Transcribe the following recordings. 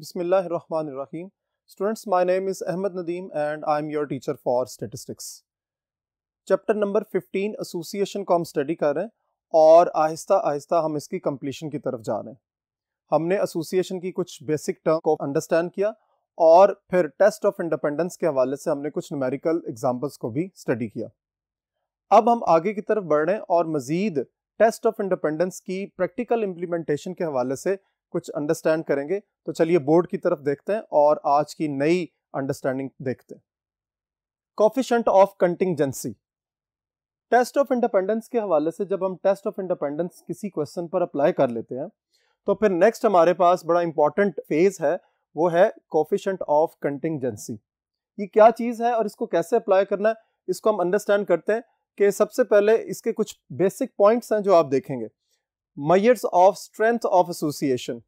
Bismillahirrahmanirrahim. Students, my name is Ahmed Nadeem and I am your teacher for statistics. Chapter number 15 association को हम study कर रहे हैं और आहिस्ता आहिस्ता हम इसकी कंप्लीशन की तरफ जा रहे हैं। हमने एसोसिएशन की कुछ बेसिक टर्म को अंडरस्टैंड किया और फिर टेस्ट ऑफ इंडिपेंडेंस के हवाले से हमने कुछ न्यूमेरिकल एग्जांपल्स को भी स्टडी किया। अब हम आगे की तरफ बढ़ रहे हैं और मजीद टेस्ट ऑफ इंडिपेंडेंस की प्रैक्टिकल इम्प्लीमेंटेशन के हवाले से कुछ अंडरस्टैंड करेंगे। तो चलिए बोर्ड की तरफ देखते हैं और आज की नई अंडरस्टैंडिंग देखते हैं। Coefficient of contingency. Test of independence के हवाले से जब हम टेस्ट ऑफ इंडिपेंडेंस किसी क्वेश्चन पर अप्लाई कर लेते हैं तो फिर नेक्स्ट हमारे पास बड़ा इंपॉर्टेंट फेज है, वो है कोफिशिएंट ऑफ कंटिंजेंसी। ये क्या चीज है और इसको कैसे अप्लाई करना है, इसको हम अंडरस्टैंड करते हैं कि सबसे पहले इसके कुछ बेसिक पॉइंट्स हैं जो आप देखेंगे। Measures of strength of association,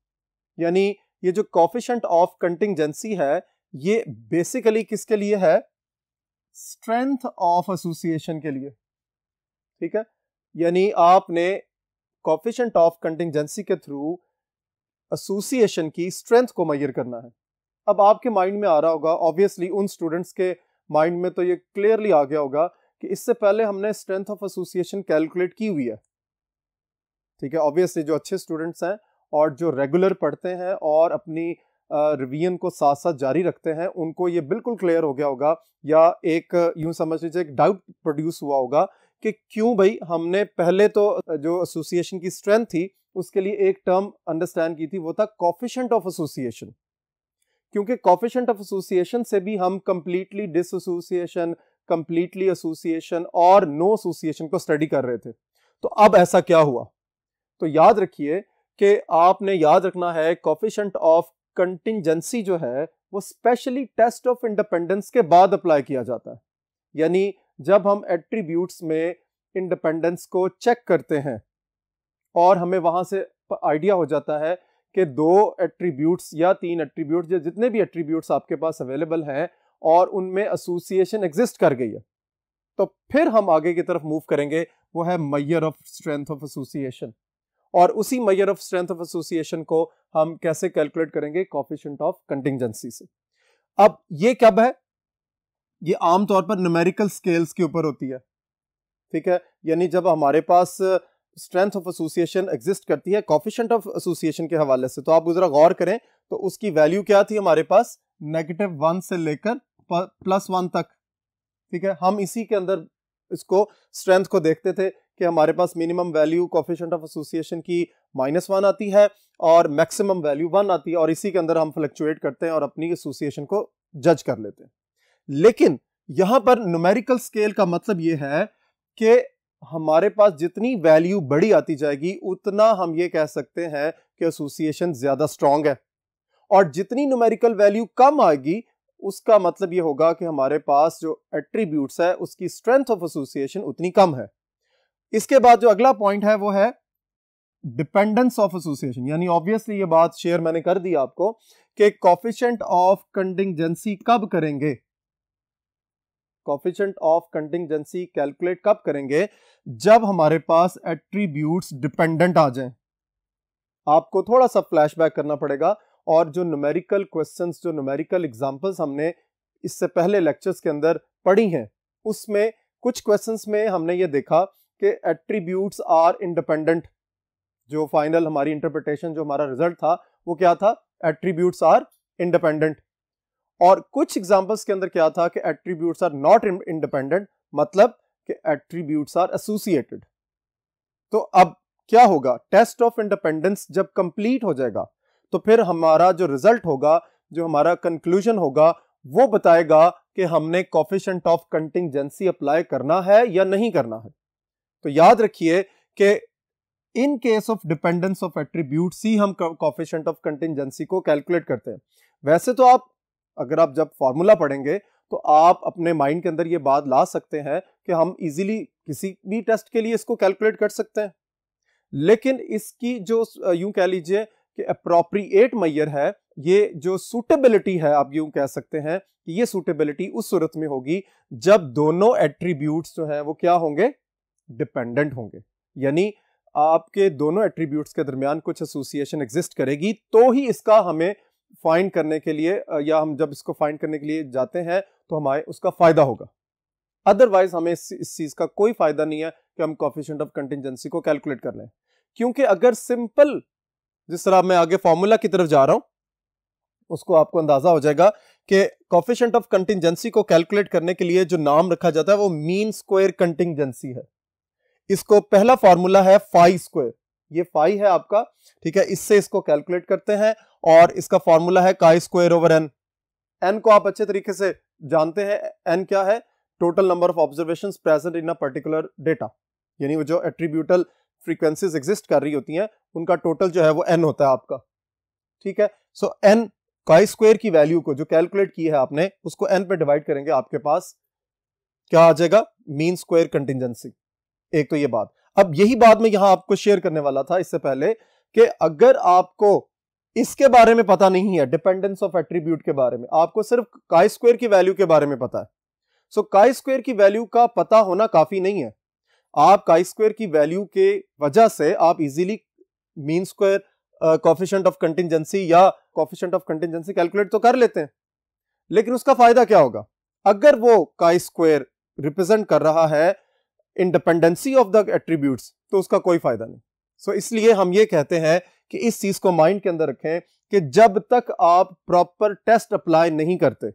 यानी ये जो कोफिशिएंट ऑफ कंटिंजेंसी है ये बेसिकली किसके लिए है? स्ट्रेंथ ऑफ एसोसिएशन के लिए। ठीक है, यानी आपने कोफिशिएंट ऑफ कंटिंजेंसी के थ्रू एसोसिएशन की स्ट्रेंथ को मेजर करना है। अब आपके माइंड में आ रहा होगा, ऑब्वियसली उन स्टूडेंट्स के माइंड में तो ये क्लियरली आ गया होगा कि इससे पहले हमने स्ट्रेंथ ऑफ एसोसिएशन कैलकुलेट की हुई है। ठीक है, ऑब्वियसली जो अच्छे स्टूडेंट्स हैं और जो रेगुलर पढ़ते हैं और अपनी रिवीजन को साथ साथ जारी रखते हैं उनको ये बिल्कुल क्लियर हो गया होगा, या एक यूं समझ लीजिए एक डाउट प्रोड्यूस हुआ होगा कि क्यों भाई हमने पहले तो जो एसोसिएशन की स्ट्रेंथ थी उसके लिए एक टर्म अंडरस्टैंड की थी, वो था कोफिशिएंट ऑफ एसोसिएशन। क्योंकि कोफिशिएंट ऑफ एसोसिएशन से भी हम कंप्लीटली डिसएसोसिएशन, कंप्लीटली एसोसिएशन और नो एसोसिएशन को स्टडी कर रहे थे। तो अब ऐसा क्या हुआ? तो याद रखिए कि आपने याद रखना है कोफिशिएंट ऑफ कंटिंजेंसी जो है वो स्पेशली टेस्ट ऑफ इंडिपेंडेंस के बाद अप्लाई किया जाता है। यानी जब हम एट्रीब्यूट्स में इंडिपेंडेंस को चेक करते हैं और हमें वहां से आइडिया हो जाता है कि 2 एट्रीब्यूट्स या 3 एट्रीब्यूट्स या जितने भी एट्रीब्यूट्स आपके पास अवेलेबल हैं और उनमें एसोसिएशन एग्जिस्ट कर गई है, तो फिर हम आगे की तरफ मूव करेंगे, वो है measure of strength of association. और उसी measure of strength of association को हम कैसे कैलकुलेट करेंगे? कोफिशिएंट ऑफ कंटिंजेंसी से। अब ये कब है? ये आमतौर पर न्यूमेरिकल स्केल्स के ऊपर होती है। ठीक है, यानी जब हमारे पास स्ट्रेंथ ऑफ एसोसिएशन एग्जिस्ट करती है कोफिशिएंट ऑफ एसोसिएशन के हवाले से, तो आप जरा गौर करें तो उसकी वैल्यू क्या थी हमारे पास? -1 से लेकर +1 तक। ठीक है, हम इसी के अंदर इसको स्ट्रेंथ को देखते थे कि हमारे पास minimum value coefficient of association की -1 आती है और मैक्सिमम वैल्यू 1 आती है, और इसी के अंदर हम फ्लक्चुएट करते हैं और अपनी एसोसिएशन को जज कर लेते हैं। लेकिन यहां पर न्यूमेरिकल स्केल का मतलब यह है कि हमारे पास जितनी वैल्यू बड़ी आती जाएगी उतना हम ये कह सकते हैं कि एसोसिएशन ज्यादा स्ट्रांग है, और जितनी न्यूमेरिकल वैल्यू कम आएगी उसका मतलब ये होगा कि हमारे पास जो एट्रीब्यूट्स है उसकी स्ट्रेंथ ऑफ एसोसिएशन उतनी कम है। इसके बाद जो अगला पॉइंट है वो है डिपेंडेंस ऑफ एसोसिएशन। यानी ऑब्वियसली ये बात शेयर मैंने कर दी आपको कि कोफिशिएंट ऑफ कंटिंजेंसी कब करेंगे? कोफिशिएंट ऑफ कंटिंजेंसी कैलकुलेट कब करेंगे? जब हमारे पास एट्रीब्यूट्स डिपेंडेंट आ जाएं। आपको थोड़ा सा फ्लैशबैक करना पड़ेगा और जो न्यूमेरिकल क्वेश्चंस, जो न्यूमेरिकल एग्जांपल्स हमने इससे पहले लेक्चर्स के अंदर पढ़ी हैं, उसमें कुछ क्वेश्चंस में हमने ये देखा कि एट्रीब्यूट्स आर इंडिपेंडेंट। जो फाइनल हमारी इंटरप्रिटेशन, जो हमारा रिजल्ट था वो क्या था? Attributes are independent. और कुछ एग्जांपल्स के अंदर क्या था कि एट्रीब्यूट्स आर नॉट इंडिपेंडेंट, मतलब कि एट्रीब्यूट्स आर एसोसिएटेड। तो अब क्या होगा? टेस्ट ऑफ इंडिपेंडेंस जब कंप्लीट हो जाएगा तो फिर हमारा जो रिजल्ट होगा, जो हमारा कंक्लूजन होगा, वो बताएगा कि हमने कोफिशिएंट ऑफ कंटिंजेंसी अप्लाई करना है या नहीं करना है। तो याद रखिए कि in case of dependence of attributes ही हम कोफिशिएंट ऑफ कंटिंजेंसी को कैलकुलेट करते हैं। वैसे तो अगर आप जब फॉर्मूला पढ़ेंगे तो आप अपने माइंड के अंदर ये बात ला सकते हैं कि हम इजीली किसी भी टेस्ट के लिए इसको कैलकुलेट कर सकते हैं, लेकिन इसकी जो यूं कह लीजिए कि अप्रोप्रिएट मेजर है, ये जो सूटेबिलिटी है, आप यूं कह सकते हैं कि ये सूटेबिलिटी उस सूरत में होगी जब दोनों एट्रीब्यूट्स जो हैं वो क्या होंगे? डिपेंडेंट होंगे। यानी आपके दोनों एट्रीब्यूट्स के दरमियान कुछ एसोसिएशन एग्जिस्ट करेगी तो ही इसका हमें फाइंड करने के लिए या हम जब इसको फाइंड करने के लिए जाते हैं तो हमारे उसका फायदा होगा। अदरवाइज हमें इस चीज का कोई फायदा नहीं है कि हम कोएफिशिएंट ऑफ कंटिंजेंसी को कैलकुलेट कर लें, क्योंकि अगर सिंपल, जिस तरह मैं आगे फॉर्मूला की तरफ जा रहा हूं उसको आपको अंदाजा हो जाएगा कि कोएफिशिएंट ऑफ कंटिंजेंसी को कैलकुलेट करने के लिए जो नाम रखा जाता है वो मीन स्क्वायर कंटिंजेंसी है। इसको पहला फॉर्मूला है फाई स्क्वायर, ये फाई है आपका, ठीक है, इससे इसको कैलकुलेट करते हैं और इसका फॉर्मूला है काई स्क्वायर ओवर एन। एन को आप अच्छे तरीके से जानते हैं, एन क्या है, total number of observations present in a particular data, यानी वो जो एट्रीब्यूटल फ्रीक्वेंसीज एग्जिस्ट कर रही होती हैं उनका टोटल जो है वो एन होता है आपका, ठीक है। सो एन काई स्क्वायर की वैल्यू को जो कैलकुलेट की है आपने उसको एन पे डिवाइड करेंगे, आपके पास क्या आ जाएगा, मीन स्क्वायर कंटिंजेंसी। एक तो ये बात। अब यही बात मैं यहां आपको शेयर करने वाला था इससे पहले कि अगर आपको इसके बारे में पता नहीं है, डिपेंडेंस ऑफ एट्रीब्यूट के बारे में, आपको सिर्फ काई स्क्वायर की वैल्यू के बारे में पता है। सो काई स्क्वायर की वैल्यू का पता होना काफी नहीं है। आप काई स्क्वायर की वैल्यू के वजह से आप easily mean square coefficient of contingency या कोएफिशिएंट ऑफ कंटिंजेंसी कैलकुलेट तो कर लेते हैं, लेकिन उसका फायदा क्या होगा अगर वो काई स्क्वायर रिप्रेजेंट कर रहा है इंडिपेंडेंसी ऑफ द एट्रीब्यूट्स, तो उसका कोई फायदा नहीं। सो इसलिए हम ये कहते हैं कि इस चीज को माइंड के अंदर रखें कि जब तक आप प्रॉपर टेस्ट अप्लाई नहीं करते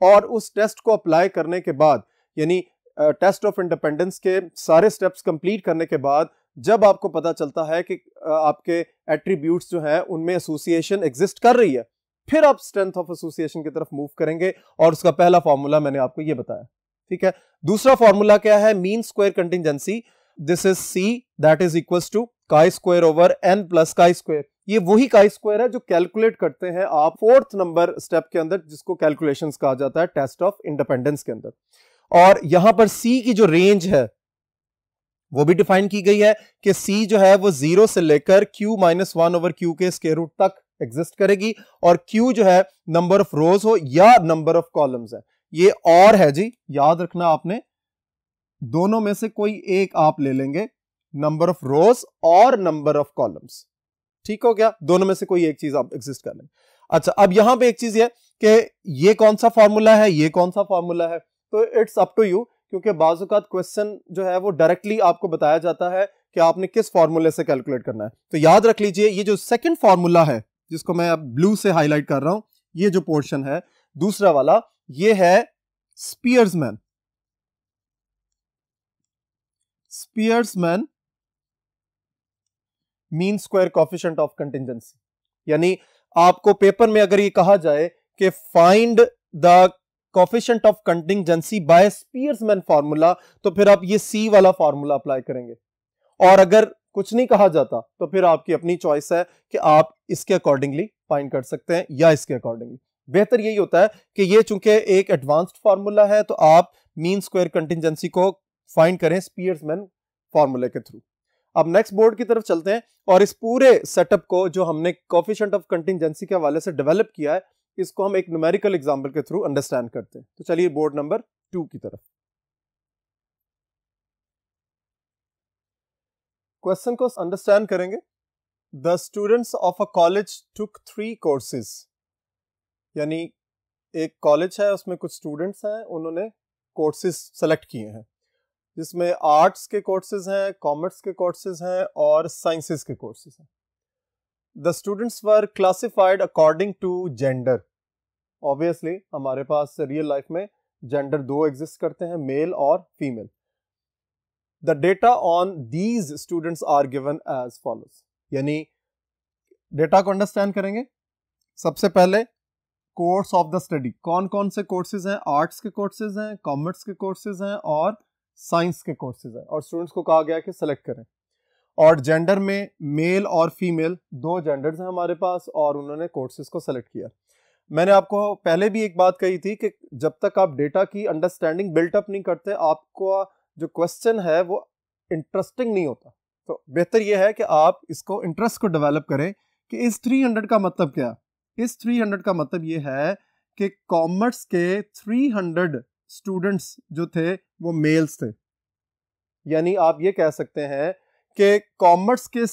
और उस टेस्ट को अप्लाई करने के बाद, यानी टेस्ट ऑफ इंडिपेंडेंस के सारे स्टेप्स कंप्लीट करने के बाद जब आपको पता चलता है कि आपके एट्रीब्यूट्स जो है उनमें एसोसिएशन एग्जिस्ट कर रही है, फिर आप स्ट्रेंथ ऑफ एसोसिएशन की तरफ मूव करेंगे और उसका पहला फॉर्मूला मैंने आपको ये बताया, ठीक है। दूसरा फॉर्मूला क्या है, mean square contingency, this is C that is equals to chi square over N plus chi square. ये वही काई स्क्वायर है जो कैलकुलेट करते हैं आप फोर्थ नंबर स्टेप के अंदर, जिसको कैलकुलेशंस कहा जाता है टेस्ट ऑफ इंडिपेंडेंस के अंदर। और यहां पर सी की जो रेंज है वो भी डिफाइन की गई है कि सी जो है वो 0 से लेकर q माइनस 1 ओवर क्यू के स्क्वायर रूट तक एग्जिस्ट करेगी, और q जो है नंबर ऑफ रोज हो या नंबर ऑफ कॉलम्स है। ये और है जी, याद रखना आपने, दोनों में से कोई एक आप ले लेंगे, नंबर ऑफ रोज और नंबर ऑफ कॉलम्स, ठीक हो गया, दोनों में से कोई एक चीज आप एग्जिस्ट कर लेंगे। अच्छा, अब यहां पे एक चीज है कि ये कौन सा फॉर्मूला है, ये कौन सा फॉर्मूला है, तो इट्स अप टू यू, क्योंकि बाजुकात क्वेश्चन जो है वो डायरेक्टली आपको बताया जाता है कि आपने किस फॉर्मूले से कैलकुलेट करना है। तो याद रख लीजिए, ये जो सेकंड फॉर्मूला है जिसको मैं अब ब्लू से हाईलाइट कर रहा हूं, ये जो पोर्शन है दूसरा वाला, ये है Spearsman mean square coefficient of contingency. यानी आपको पेपर में अगर ये कहा जाए कि find the coefficient of contingency by Spearsman formula, तो फिर आप ये सी वाला फार्मूला अप्लाई करेंगे। और अगर कुछ नहीं कहा जाता तो फिर आपकी अपनी चॉइस है कि आप इसके अकॉर्डिंगली फाइंड कर सकते हैं या इसके अकॉर्डिंगली। बेहतर यही होता है कि ये चूंकि एक एडवांस्ड फार्मूला है तो आप मीन स्क्वायर कंटिंजेंसी को फाइंड करें स्पीयर्समैन फार्मूले के थ्रू। अब नेक्स्ट बोर्ड की तरफ चलते हैं और इस पूरे सेटअप को जो हमने कोएफिशिएंट ऑफ कंटिंजेंसी के हवाले से डेवलप किया है, इसको हम एक न्यूमेरिकल एग्जांपल के थ्रू अंडरस्टैंड करते हैं। तो चलिए बोर्ड नंबर 2 की तरफ। क्वेश्चन को अंडरस्टैंड करेंगे। The students of a college took 3 courses, यानी एक कॉलेज है उसमें कुछ स्टूडेंट्स हैं, उन्होंने कोर्सेज सेलेक्ट किए हैं जिसमें आर्ट्स के कोर्सेज हैं, कॉमर्स के कोर्सेज हैं और साइंसेस के कोर्सेज हैं। The students were classified according to gender. Obviously हमारे पास रियल लाइफ में जेंडर 2 एग्जिस्ट करते हैं, मेल और female. The data on these students are given as follows. यानी डेटा को अंडरस्टैंड करेंगे। सबसे पहले कोर्स ऑफ द स्टडी, कौन कौन से कोर्सेज हैं, आर्ट्स के कोर्सेज हैं, कॉमर्स के कोर्सेज हैं और साइंस के कोर्सेज हैं, और स्टूडेंट्स को कहा गया कि सेलेक्ट करें। और जेंडर में मेल और फीमेल 2 जेंडर्स हैं हमारे पास और उन्होंने कोर्सेज को सेलेक्ट किया। मैंने आपको पहले भी एक बात कही थी कि जब तक आप डेटा की अंडरस्टैंडिंग बिल्टअप नहीं करते, आपको जो क्वेश्चन है वो इंटरेस्टिंग नहीं होता। तो बेहतर यह है कि आप इसको इंटरेस्ट को डेवलप करें कि इस 300 का मतलब क्या। इस 300 का मतलब ये है कि कॉमर्स के 300 स्टूडेंट्स जो थे वो मेल्स थे। यानी आप ये कह सकते हैं कि कॉमर्स के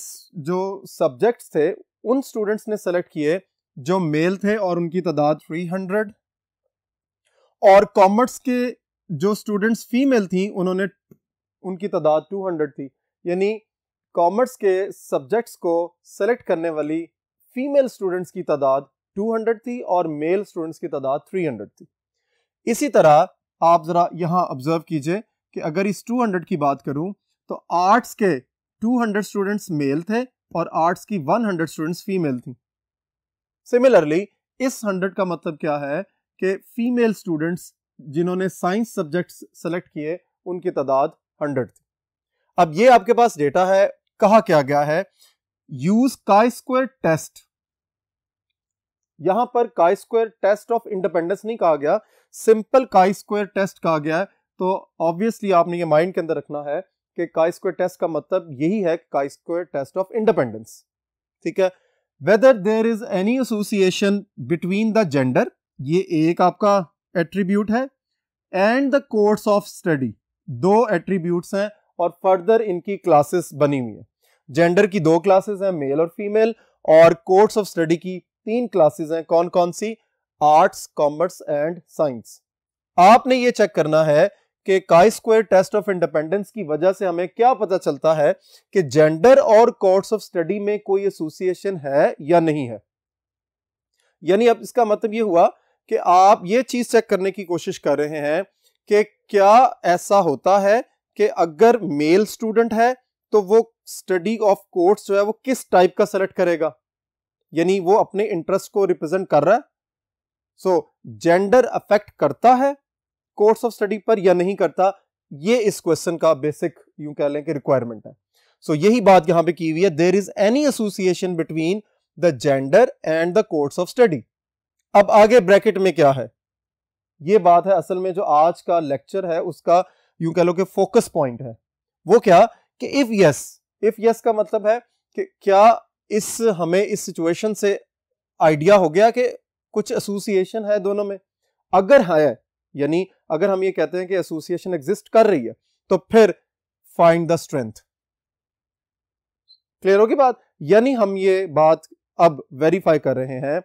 जो सब्जेक्ट्स थे उन स्टूडेंट्स ने सेलेक्ट किए जो मेल थे और उनकी तादाद 300, और कॉमर्स के जो स्टूडेंट्स फीमेल थी उन्होंने उनकी तादाद 200 थी। यानी कॉमर्स के सब्जेक्ट्स को सेलेक्ट करने वाली फीमेल स्टूडेंट्स की तादाद 200 थी और मेल स्टूडेंट्स की तादाद 300 थी। इसी तरह आप जरा यहां ऑब्जर्व कीजिए कि अगर इस 200 की बात करूं तो आर्ट्स के 200 स्टूडेंट्स मेल थे और आर्ट्स की 100 स्टूडेंट्स फीमेल थी। सिमिलरली इस 100 का मतलब क्या है कि फीमेल स्टूडेंट्स जिन्होंने साइंस सब्जेक्ट्स सेलेक्ट किए उनकी तादाद 100 थी। अब ये आपके पास डेटा है, कहा क्या गया है, यूज काई स्क्वायर टेस्ट। यहां पर chi square test of independence नहीं कहा गया, सिंपल काई स्क्वायर टेस्ट कहा गया है। तो ऑब्वियसली आपने ये माइंड के अंदर रखना है कि काई स्क्वायर टेस्ट का मतलब यही है, chi square test of independence. ठीक है, whether there is any association between the gender, ये एक आपका एट्रीब्यूट है, and the course of study, दो एट्रीब्यूट्स हैं और फर्दर इनकी क्लासेस बनी हुई है। जेंडर की 2 क्लासेस हैं, मेल और फीमेल, और कोर्स ऑफ स्टडी की 3 क्लासेस हैं। कौन कौन सी? Arts, commerce and science. आपने ये चेक करना है कि chi square test of independence की वजह से हमें क्या पता चलता है कि जेंडर और कोर्स ऑफ स्टडी में कोई एसोसिएशन है या नहीं है। यानी अब इसका मतलब ये हुआ कि आप ये चीज चेक करने की कोशिश कर रहे हैं कि क्या ऐसा होता है कि अगर मेल स्टूडेंट है तो वो स्टडी ऑफ कोर्स जो है वो किस टाइप का सेलेक्ट करेगा, यानी वो अपने इंटरेस्ट को रिप्रेजेंट कर रहा है। सो जेंडर अफेक्ट करता है कोर्स ऑफ स्टडी पर या नहीं करता, ये इस क्वेश्चन का बेसिक यूं कह लें कि रिक्वायरमेंट है। सो यही बात यहां पे की हुई है, there is any association between the gender and the course of study. अब आगे ब्रैकेट में क्या है, ये बात है असल में जो आज का लेक्चर है उसका यूं कह लो कि फोकस पॉइंट है। वो क्या कि इफ यस का मतलब है कि क्या हमें इस सिचुएशन से आइडिया हो गया कि कुछ एसोसिएशन है दोनों में। अगर है, यानी अगर हम ये कहते हैं कि एसोसिएशन एग्जिस्ट कर रही है, तो फिर फाइंड द स्ट्रेंथ। क्लियर होगी बात? यानी हम ये बात अब वेरीफाई कर रहे हैं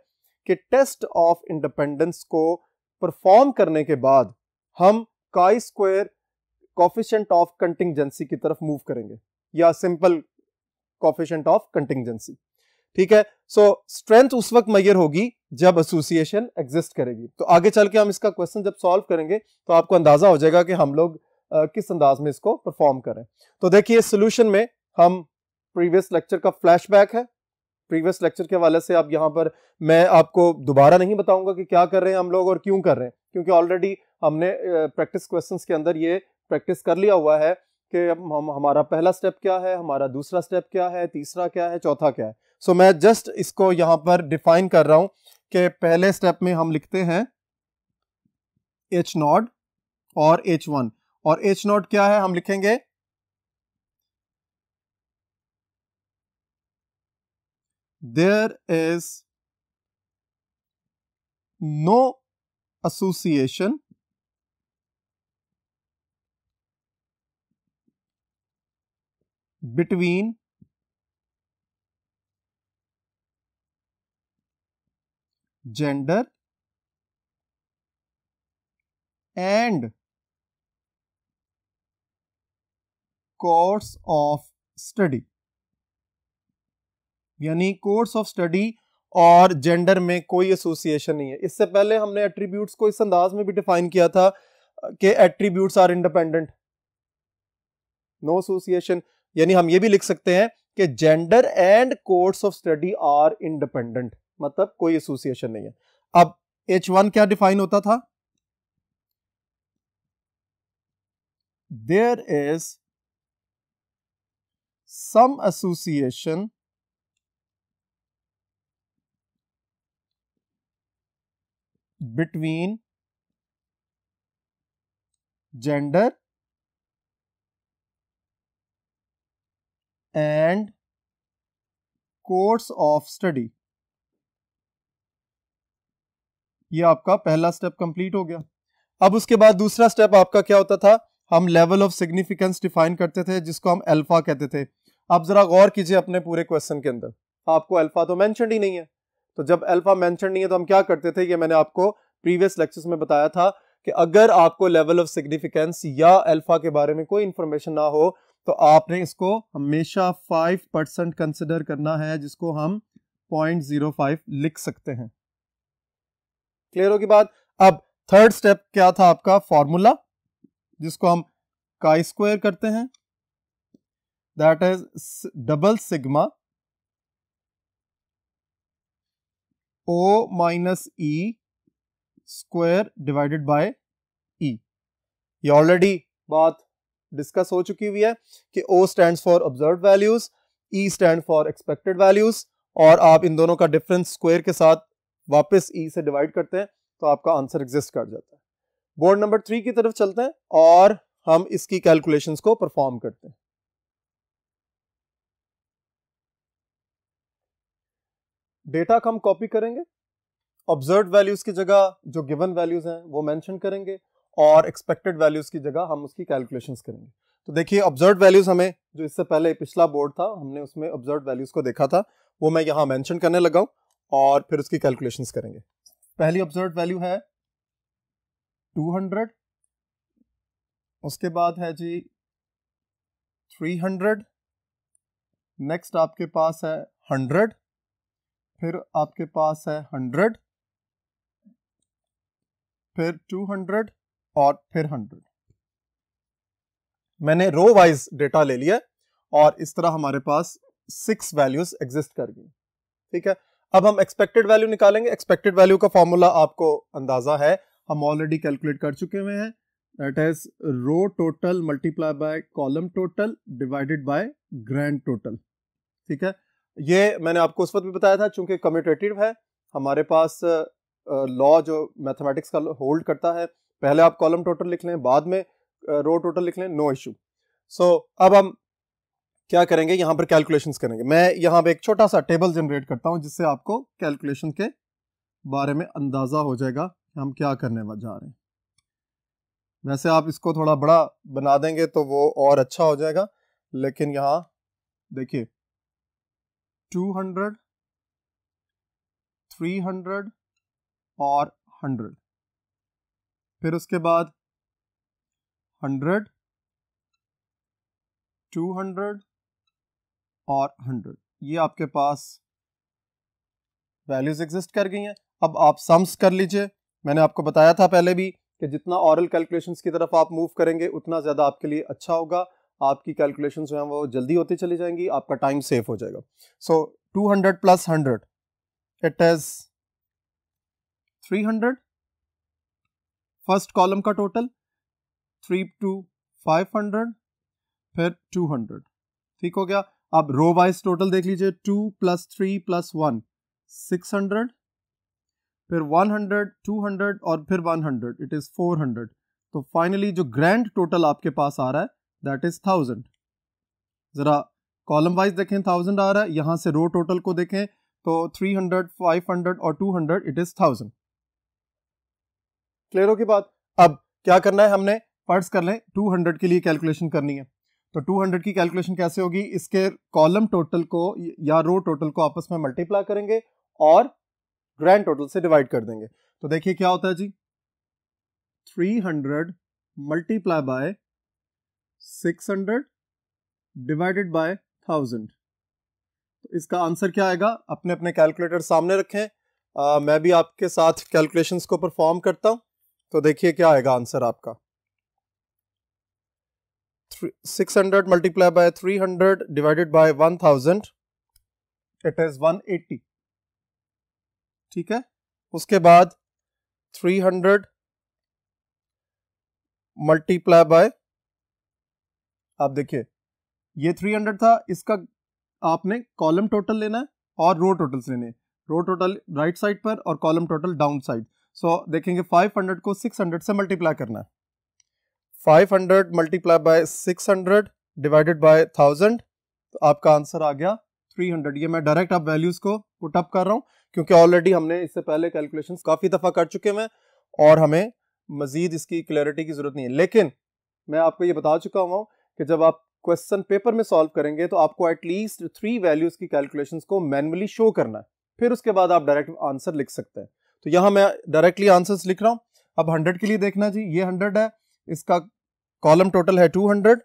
कि टेस्ट ऑफ इंडिपेंडेंस को परफॉर्म करने के बाद हम chi square coefficient of contingency की तरफ मूव करेंगे, या सिंपल कोफिशिएंट ऑफ कंटिंजेंसी। ठीक है, सो स्ट्रेंथ उस वक्त मेजर होगी जब एसोसिएशन एग्जिस्ट करेगी। तो आगे चल के हम इसका क्वेश्चन जब सॉल्व करेंगे तो आपको अंदाजा हो जाएगा कि हम लोग किस अंदाज में इसको परफॉर्म करें। तो देखिए सोल्यूशन में हम प्रीवियस लेक्चर का फ्लैशबैक है। प्रीवियस लेक्चर के हवाले से अब यहाँ पर मैं आपको दोबारा नहीं बताऊंगा कि क्या कर रहे हैं हम लोग और क्यों कर रहे हैं, क्योंकि ऑलरेडी हमने प्रैक्टिस क्वेश्चंस के अंदर ये प्रैक्टिस कर लिया हुआ है कि हमारा पहला स्टेप क्या है, हमारा दूसरा स्टेप क्या है, तीसरा क्या है, चौथा क्या है। सो मैं जस्ट इसको यहाँ पर डिफाइन कर रहा हूं कि पहले स्टेप में हम लिखते हैं H0 और H1, और H0 क्या है हम लिखेंगे there is no association between gender and course of study। यानी कोर्स ऑफ स्टडी और जेंडर में कोई एसोसिएशन नहीं है। इससे पहले हमने एट्रीब्यूट्स को इस अंदाज में भी डिफाइन किया था कि attributes are independent, no association. यानी हम ये भी लिख सकते हैं कि gender and course of study are independent, मतलब कोई एसोसिएशन नहीं है। अब H1 क्या डिफाइन होता था? There is some association between gender and course of study। ये आपका पहला स्टेप कंप्लीट हो गया। अब उसके बाद दूसरा स्टेप आपका क्या होता था? हम लेवल ऑफ सिग्निफिकेंस डिफाइन करते थे जिसको हम अल्फा कहते थे। अब जरा गौर कीजिए अपने पूरे क्वेश्चन के अंदर, आपको अल्फा तो मेंशन ही नहीं है, तो जब अल्फा मेंशन नहीं है तो हम क्या करते थे, ये मैंने आपको प्रीवियस लेक्चर्स में बताया था कि अगर आपको लेवल ऑफ सिग्निफिकेंस या अल्फा के बारे में कोई इंफॉर्मेशन ना हो तो आपने इसको हमेशा 5% कंसिडर करना है, जिसको हम 0.05 लिख सकते हैं। क्लियर होगी बात। अब थर्ड स्टेप क्या था आपका, फॉर्मूला, जिसको हम काई स्क्वायर करते हैं, that is double sigma O minus E square divided bye E। ये ऑलरेडी बात डिस्कस हो चुकी हुई है कि O stands for observed values, E stand for expected values, और आप इन दोनों का डिफरेंस स्क्वायर के साथ वापस E से डिवाइड करते हैं तो आपका आंसर एग्जिस्ट कर जाता है। बोर्ड नंबर 3 की तरफ चलते हैं और हम इसकी कैलकुलेशंस को परफॉर्म करते हैं। डेटा को हम कॉपी करेंगे, ऑब्जर्व्ड वैल्यूज की जगह जो गिवन वैल्यूज हैं वो मेंशन करेंगे और एक्सपेक्टेड वैल्यूज की जगह हम उसकी कैलकुलेशंस करेंगे। तो देखिए ऑब्जर्व्ड वैल्यूज हमें, जो इससे पहले पिछला बोर्ड था हमने उसमें ऑब्जर्व्ड वैल्यूज को देखा था, वो मैं यहाँ मेंशन करने लगा हूं और फिर उसकी कैलकुलेशंस करेंगे। पहली ऑब्जर्व्ड वैल्यू है 200, उसके बाद है जी 300, नेक्स्ट आपके पास है 100, फिर आपके पास है 100, फिर 200 और फिर 100। मैंने रो वाइज डेटा ले लिया और इस तरह हमारे पास 6 वैल्यूज एग्जिस्ट कर गई। ठीक है, अब हम एक्सपेक्टेड वैल्यू निकालेंगे। एक्सपेक्टेड वैल्यू का फॉर्मूला आपको अंदाजा है, हम ऑलरेडी कैलकुलेट कर चुके हुए हैं, that is row total multiply by column total divided by grand total. ठीक है, ये मैंने आपको उस वक्त भी बताया था, चूंकि कम्यूटेटिव है हमारे पास लॉ जो मैथमेटिक्स का होल्ड करता है, पहले आप कॉलम टोटल लिख लें बाद में रो टोटल लिख लें, नो इशू। सो अब हम क्या करेंगे, यहां पर कैलकुलेशंस करेंगे। मैं यहां पे एक छोटा सा टेबल जनरेट करता हूं जिससे आपको कैलकुलेशन के बारे में अंदाजा हो जाएगा कि हम क्या करने जा रहे हैं। वैसे आप इसको थोड़ा बड़ा बना देंगे तो वो और अच्छा हो जाएगा, लेकिन यहां देखिए 200, 300 और 100, फिर उसके बाद 100, 200 और 100, ये आपके पास वैल्यूज एग्जिस्ट कर गई हैं। अब आप सम्स कर लीजिए। मैंने आपको बताया था पहले भी कि जितना ऑरल कैलकुलेशंस की तरफ आप मूव करेंगे उतना ज़्यादा आपके लिए अच्छा होगा, आपकी कैलकुलेशंस जो हैं वो जल्दी होती चली जाएंगी, आपका टाइम सेव हो जाएगा। सो 200 plus 100 it is 300, first column का टोटल 3 to 500, फिर 200। ठीक हो गया। अब रो वाइज टोटल देख लीजिए, 2 + 3 + 1 600, फिर 100, 200 और फिर 100, इट इज 400। तो फाइनली जो ग्रैंड टोटल आपके पास आ रहा है दैट इज 1000। जरा कॉलम वाइज देखें, 1000 आ रहा है, यहां से रो टोटल को देखें तो 300, 500 और 200, इट इज 1000। क्लियर हो की बात। अब क्या करना है, हमने फर्ज कर लें 200 के लिए कैलकुलेशन करनी है, तो 200 की कैलकुलेशन कैसे होगी, इसके कॉलम टोटल को या रो टोटल को आपस में मल्टीप्लाई करेंगे और ग्रैंड टोटल से डिवाइड कर देंगे। तो देखिए क्या होता है जी, 300 मल्टीप्लाई बाय 600 डिवाइडेड बाय 1000। तो इसका आंसर क्या आएगा, अपने अपने कैलकुलेटर सामने रखें, मैं भी आपके साथ कैलकुलेशंस को परफॉर्म करता हूं। तो देखिए क्या आएगा आंसर आपका, 600 multiply by 300 divided by 1000, it is 180। ठीक है, उसके बाद 300 मल्टीप्लाई बाय, आप देखिए ये 300 था, इसका आपने कॉलम टोटल लेना है और रो टोटल्स लेने हैं, रो टोटल राइट साइड पर और कॉलम टोटल डाउन साइड। सो देखेंगे 500 को 600 से मल्टीप्लाई करना है, 500 मल्टीप्लाई बाय 600 डिवाइडेड बाय 1000, तो आपका आंसर आ गया 300। ये मैं डायरेक्ट अब वैल्यूज को पुट अप कर रहा हूं क्योंकि ऑलरेडी हमने इससे पहले कैलकुलेशंस काफी दफा कर चुके हैं और हमें मजीद इसकी क्लैरिटी की जरूरत नहीं है। लेकिन मैं आपको ये बता चुका हूं कि जब आप क्वेश्चन पेपर में सॉल्व करेंगे तो आपको एटलीस्ट 3 वैल्यूज की कैलकुलेशंस को मैन्युअली शो करना है। फिर उसके बाद आप डायरेक्ट आंसर लिख सकते हैं। तो यहाँ मैं डायरेक्टली आंसर्स लिख रहा हूँ। अब 100 के लिए देखना जी, ये 100 है, इसका कॉलम टोटल है 200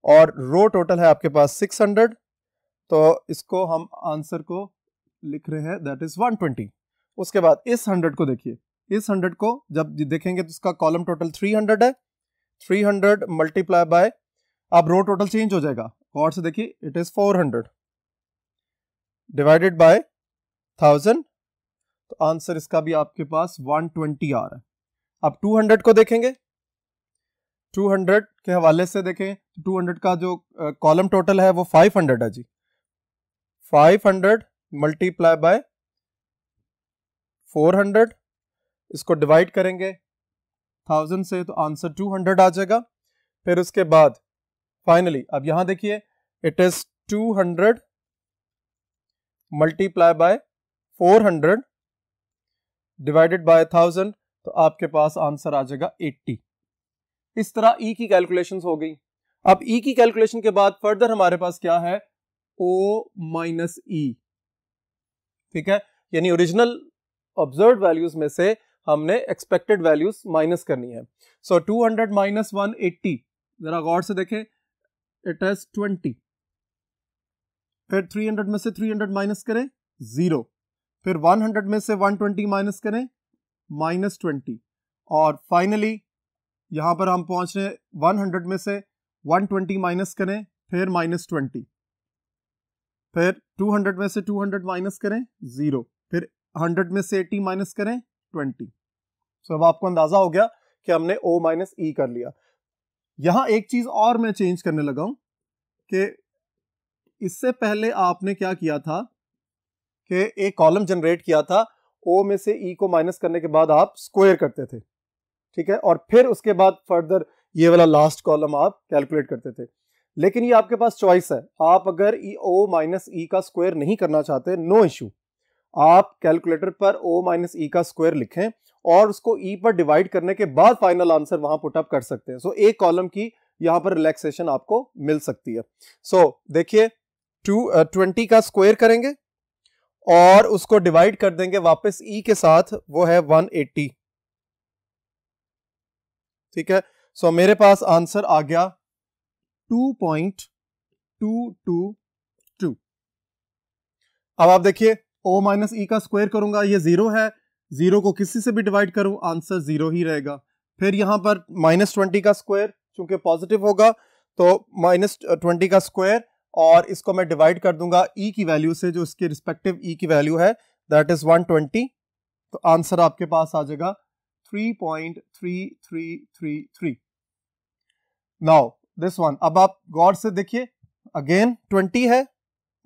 और रो टोटल है आपके पास 600, तो इसको हम आंसर को लिख रहे हैं दैट इज 120। उसके बाद इस 100 को देखिए, इस 100 को जब देखेंगे तो इसका कॉलम टोटल 300 है, 300 मल्टीप्लाई बाय, अब रो टोटल चेंज हो जाएगा, और से देखिए इट इज 400 डिवाइडेड बाय 1000, तो आंसर इसका भी आपके पास 120 आ रहा है। अब 200 को देखेंगे, 200 के हवाले से देखें, 200 का जो कॉलम टोटल है वो 500 है जी, 500 मल्टीप्लाई बाय 400, इसको डिवाइड करेंगे 1000 से तो आंसर 200 आ जाएगा। फिर उसके बाद फाइनली अब यहां देखिए it is 200 multiply by 400 divided by 1000, तो आपके पास आंसर आ जाएगा 80। इस तरह ई की कैलकुलेशन हो गई। अब ई की कैलकुलेशन के बाद फर्दर हमारे पास क्या है, ओ माइनस ई, ठीक है, यानी ओरिजिनल ऑब्जर्व्ड वैल्यूज में से हमने एक्सपेक्टेड वैल्यूज माइनस करनी है। सो 200 माइनस 180, जरा गौर से देखें, इट इज 20। फिर 300 में से 300 माइनस करें, 0। फिर 100 में से 120 माइनस करें, -20, और फाइनली यहां पर हम पहुंच रहे हैं 100 में से 120 माइनस करें, फिर -20, फिर 200 में से 200 माइनस करें, 0, फिर 100 में से 80 माइनस करें, 20। सो अब आपको अंदाजा हो गया कि हमने O माइनस ई कर लिया। यहां एक चीज और मैं चेंज करने लगा हूं कि इससे पहले आपने क्या किया था कि एक कॉलम जनरेट किया था, O में से E को माइनस करने के बाद आप स्क्वायर करते थे, ठीक है, और फिर उसके बाद फर्दर ये वाला लास्ट कॉलम आप कैलकुलेट करते थे। लेकिन ये आपके पास चॉइस है, आप अगर O माइनस ई का स्क्वायर नहीं करना चाहते, नो इशू, आप कैलकुलेटर पर O माइनस ई का स्क्वायर लिखें और उसको E पर डिवाइड करने के बाद फाइनल आंसर वहां पुट अप कर सकते हैं। सो एक कॉलम की यहां पर रिलैक्सेशन आपको मिल सकती है। सो देखिए 20 का स्क्वायर करेंगे और उसको डिवाइड कर देंगे वापस E के साथ, वो है 180, ठीक है। सो मेरे पास आंसर आ गया 2.222। अब आप देखिए O माइनस ई का स्क्वायर करूंगा, ये 0 है, 0 को किसी से भी डिवाइड करूं आंसर 0 ही रहेगा। फिर यहां पर -20 का स्क्वायर, चूंकि पॉजिटिव होगा तो -20 का स्क्वायर, और इसको मैं डिवाइड कर दूंगा ई की वैल्यू से, जो इसके रिस्पेक्टिव ई की वैल्यू है दैट इज 120, तो आंसर आपके पास आ जाएगा 3.3333। नाउ दिस वन, अब आप गौर से देखिए, अगेन 20 है,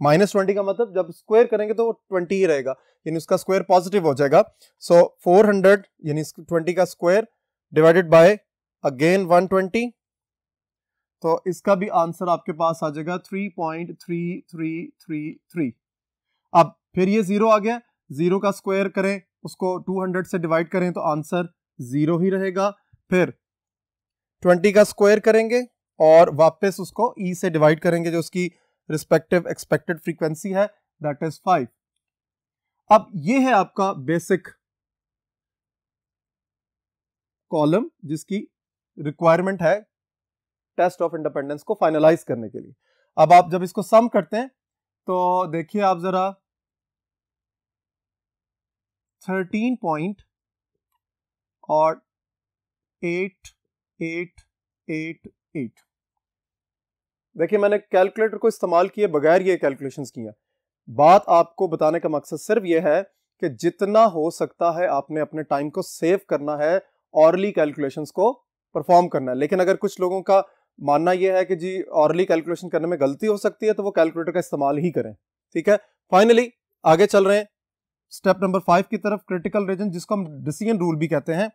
-20 का मतलब जब स्क्वायर करेंगे तो वो 20 ही रहेगा, यानी उसका स्क्वायर पॉजिटिव हो जाएगा। सो 400 यानी 20 का स्क्वायर डिवाइडेड बाय अगेन 120, तो इसका भी आंसर आपके पास आ जाएगा 3.3333। अब फिर ये 0 आ गया, 0 का स्क्वायर करें, उसको 200 से डिवाइड करें तो आंसर 0 ही रहेगा। फिर 20 का स्क्वायर करेंगे और वापस उसको ई से डिवाइड करेंगे, जो उसकी रिस्पेक्टिव एक्सपेक्टेड फ्रीक्वेंसी है दैट इज 5। अब ये है आपका बेसिक कॉलम जिसकी रिक्वायरमेंट है टेस्ट ऑफ इंडिपेंडेंस को फाइनलाइज करने के लिए। अब आप जब इसको सम करते हैं तो देखिए आप जरा 13 पॉइंट और 8888, देखिए मैंने कैलकुलेटर को इस्तेमाल किए बगैर ये कैलकुलेशंस किया। बात आपको बताने का मकसद सिर्फ ये है कि जितना हो सकता है आपने अपने टाइम को सेव करना है, ऑरली कैलकुलेशंस को परफॉर्म करना है। लेकिन अगर कुछ लोगों का मानना यह है कि जी ऑरली कैलकुलेशन करने में गलती हो सकती है, तो वो कैलकुलेटर का इस्तेमाल ही करें, ठीक है। फाइनली आगे चल रहे हैं स्टेप नंबर 5 की तरफ, क्रिटिकल रीजन, जिसको हम डिसीजन रूल भी कहते हैं।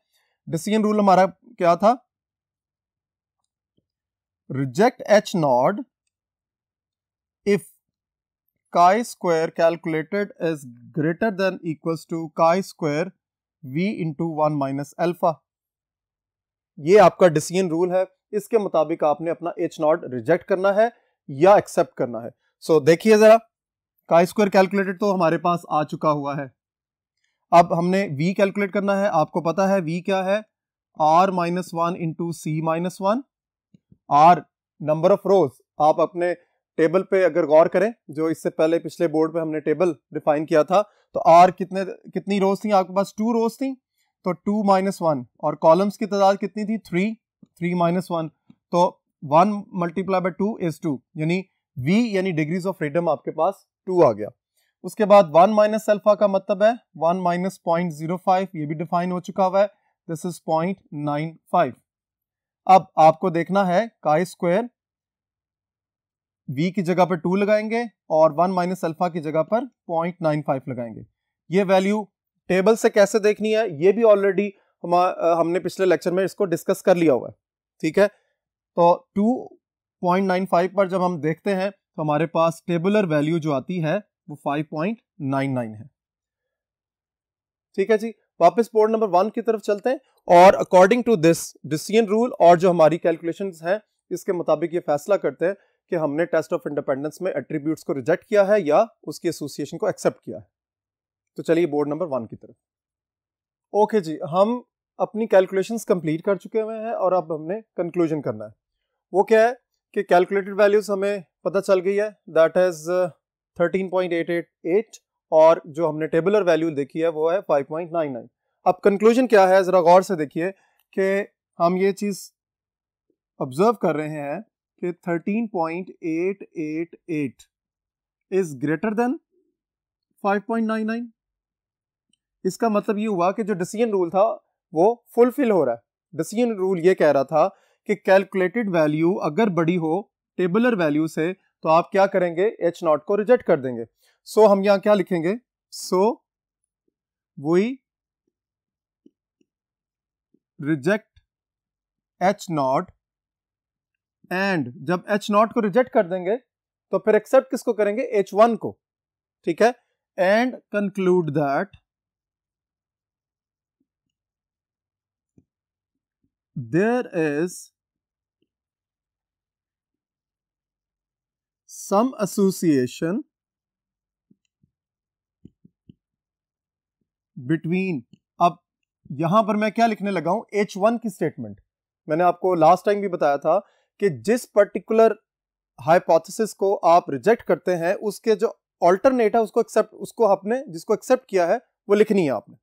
डिसीजन रूल हमारा क्या था, reject H not if chi-square calculated is greater than equals to chi-square v into 1 minus alpha। ये आपका डिसीजन रूल है, इसके मुताबिक आपने अपना H नॉट रिजेक्ट करना है या एक्सेप्ट करना है। सो देखिए जरा काई स्क्वायर कैलकुलेटेड तो हमारे पास आ चुका हुआ है। अब हमने v कैलकुलेट करना है। आपको पता है v क्या है, r minus one into c minus one. r number of rows, आप अपने टेबल पे अगर गौर करें, जो इससे पहले पिछले बोर्ड पे हमने टेबल डिफाइन किया था, तो r कितनी रोज थी आपके पास, 2 रोज थी, तो 2 माइनस वन, और कॉलम्स की तादाद कितनी थी, 3 माइनस वन, तो 1 मल्टीप्लाई बाय 2 इज 2, यानी v यानी डिग्रीज ऑफ फ्रीडम आपके पास 2 आ गया। उसके बाद 1 माइनस अल्फा का मतलब है 1 माइनस 0.05, ये भी डिफाइन हो चुका हुआ है, दिस इज 0.95। अब आपको देखना है काई स्क्वायर, v की जगह पर 2 लगाएंगे और 1 माइनस अल्फा की जगह पर 0.95 लगाएंगे। ये वैल्यू टेबल से कैसे देखनी है, ये भी ऑलरेडी हमने पिछले लेक्चर में इसको डिस्कस कर लिया हुआ है, ठीक है। तो 2.95 पर जब हम देखते हैं तो हमारे पास टेबुलर वैल्यू जो आती है वो 5.99 है, ठीक है जी। वापस बोर्ड नंबर 1 की तरफ चलते हैं, और according to this decision rule और जो हमारी कैलकुलेशंस हैं, इसके मुताबिक ये फैसला करते हैं कि हमने टेस्ट ऑफ इंडिपेंडेंस में एट्रीब्यूट्स को रिजेक्ट किया है या उसकी एसोसिएशन को एक्सेप्ट किया है। तो चलिए बोर्ड नंबर 1 की तरफ। ओके जी, हम अपनी कैलकुलेशंस कंप्लीट कर चुके हुए हैं और अब हमने कंक्लूजन करना है। वो क्या है कि कैलकुलेटेड वैल्यूज हमें पता चल गई है, दैट इज 13.888, और जो हमने टेबुलर वैल्यू देखी है वो है 5.99। अब कंक्लूजन क्या है, जरा गौर से देखिए कि हम ये चीज ऑब्जर्व कर रहे हैं कि 13.888 इज ग्रेटर देन 5.99। इसका मतलब ये हुआ कि जो डिसीजन रूल था वो फुलफिल हो रहा है। डिसीजन रूल ये कह रहा था कि कैलकुलेटेड वैल्यू अगर बड़ी हो टेबुलर वैल्यू से तो आप क्या करेंगे, एच नॉट को रिजेक्ट कर देंगे। सो हम यहां क्या लिखेंगे, so we reject H naught, and जब एच नॉट को रिजेक्ट कर देंगे तो फिर एक्सेप्ट किसको करेंगे, एच वन को, ठीक है। And conclude that there is some association between, अब यहां पर मैं क्या लिखने लगा हूं, H1 की स्टेटमेंट। मैंने आपको लास्ट टाइम भी बताया था कि जिस पर्टिकुलर हाइपोथेसिस को आप रिजेक्ट करते हैं उसके जो ऑल्टरनेट है उसको एक्सेप्ट, उसको आपने जिसको एक्सेप्ट किया है वो लिखनी है आपने।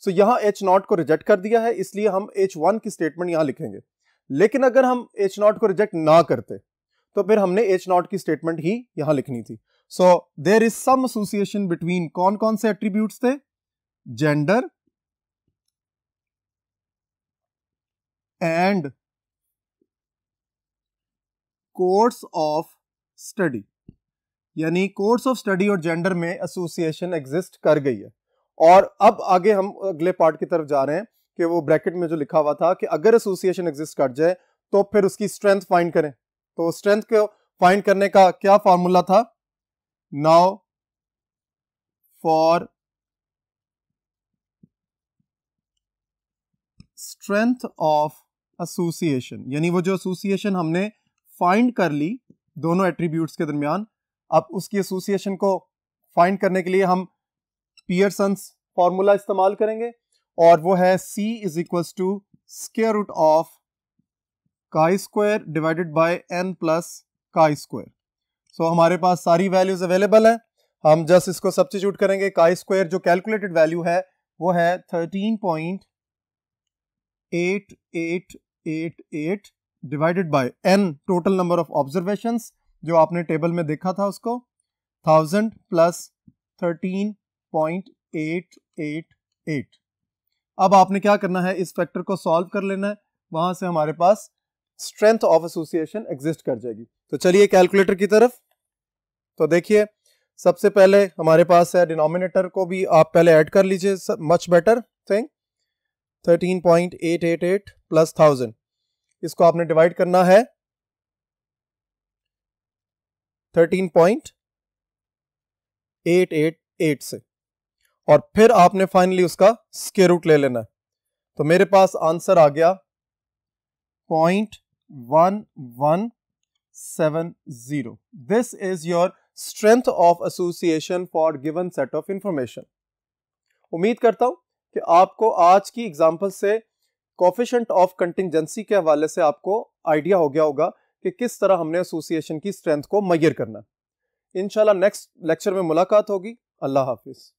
सो यहां एच नॉट को रिजेक्ट कर दिया है, इसलिए हम H1 की स्टेटमेंट यहां लिखेंगे। लेकिन अगर हम एच नॉट को रिजेक्ट ना करते तो फिर हमने एच नॉट की स्टेटमेंट ही यहां लिखनी थी। So there is some association between, कौन कौन से एट्रीब्यूट्स थे, gender and course of study, यानी कोर्स ऑफ स्टडी और जेंडर में एसोसिएशन एग्जिस्ट कर गई है। और अब आगे हम अगले पार्ट की तरफ जा रहे हैं कि वो ब्रैकेट में जो लिखा हुआ था कि अगर एसोसिएशन एग्जिस्ट कर जाए तो फिर उसकी स्ट्रेंथ फाइंड करें। तो स्ट्रेंथ को फाइंड करने का क्या फॉर्मूला था, now for strength of association, यानी वो जो एसोसिएशन हमने फाइंड कर ली दोनों एट्रीब्यूट्स के दरमियान, अब उसकी एसोसिएशन को फाइंड करने के लिए हम पियर्सन्स फॉर्मूला इस्तेमाल करेंगे, और वो है C is equal to square root of chi square divided by n plus chi square. So हमारे पास सारी वैल्यूज अवेलेबल है, हम जस्ट इसको सब्स्टिट्यूट करेंगे। काई स्क्वायर जो कैलकुलेटेड वैल्यू है वो है 13.8888 divided by n, total number of observations जो आपने टेबल में देखा था उसको, 1000 प्लस 13.888। अब आपने क्या करना है, इस फैक्टर को सॉल्व कर लेना है, वहां से हमारे पास स्ट्रेंथ ऑफ एसोसिएशन एग्जिस्ट कर जाएगी। तो चलिए कैलकुलेटर की तरफ। तो देखिए सबसे पहले हमारे पास है, डिनोमिनेटर को भी आप पहले ऐड कर लीजिए, मच बेटर थिंग, 13.888 प्लस 1000, इसको आपने डिवाइड करना है 13.888 से, और फिर आपने फाइनली उसका स्क्वायर रूट ले लेना है। तो मेरे पास आंसर आ गया 0.1170। This is your strength of association for given set of information. उम्मीद करता हूं कि आपको आज की एग्जांपल से कोफिशिएंट ऑफ कंटिंजेंसी के हवाले से आपको आइडिया हो गया होगा कि किस तरह हमने एसोसिएशन की स्ट्रेंथ को मेजर करना है। इंशाल्लाह नेक्स्ट लेक्चर में मुलाकात होगी। अल्लाह हाफिज।